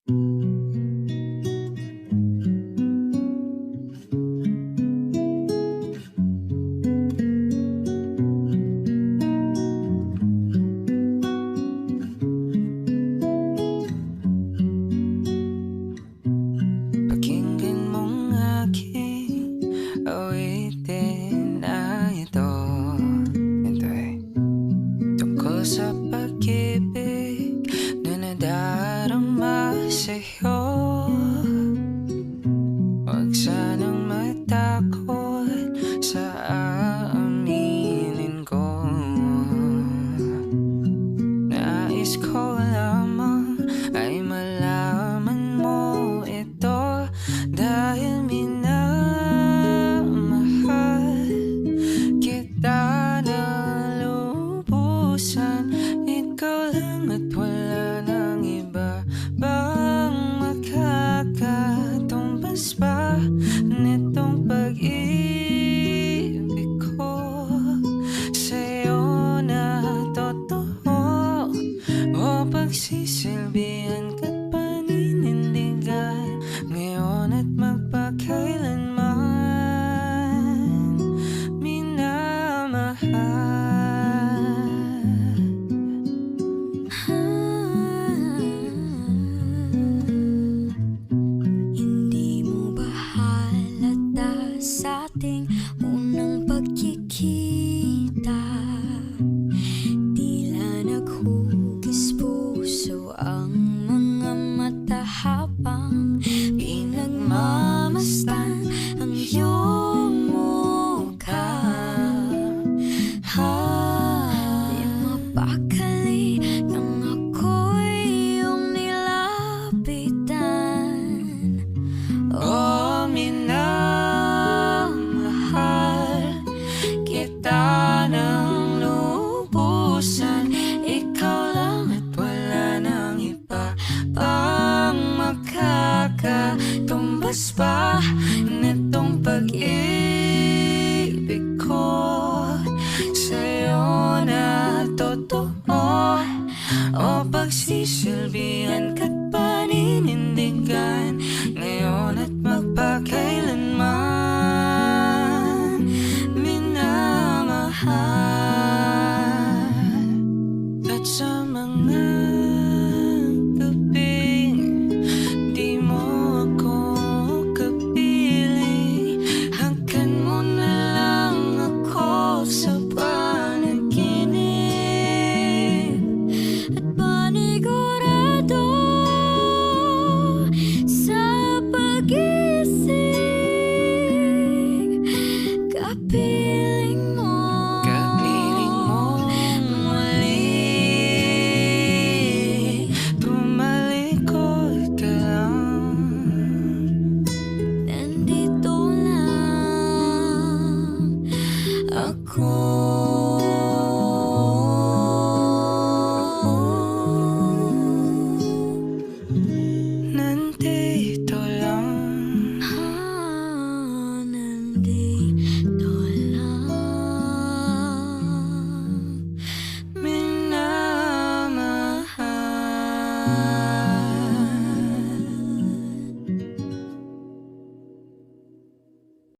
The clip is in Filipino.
Pakinggan mong aking awitin na ito. Ito tungkol sa pag-ibig na nadarama sa'yo. Huwag sanang matakot sa aaminin ko. Nais ko lamang ay malaman mo ito, dahil minamahal kita na lubusan. Ikaw lang at wala nang iba bang makakatumbas pa nitong pag-ibig ko sa'yo na totoo. O pagsisilbihan ka't paninindigan ngayon at magpakailanman, minamahal. Hindi mo ba halata sa ating unang pagkikita? Tila naghugis puso ang mga mata habang pinagmamasdan ang iyong mukha. Di mapakali nang ako'y iyong nilapitan. Oh, minamahal kita ng lubusan. Ikaw lang at wala nang iba pang makakatumbas pa nitong pag-ibig ko sa'yo na totoo. O pagsisilbihan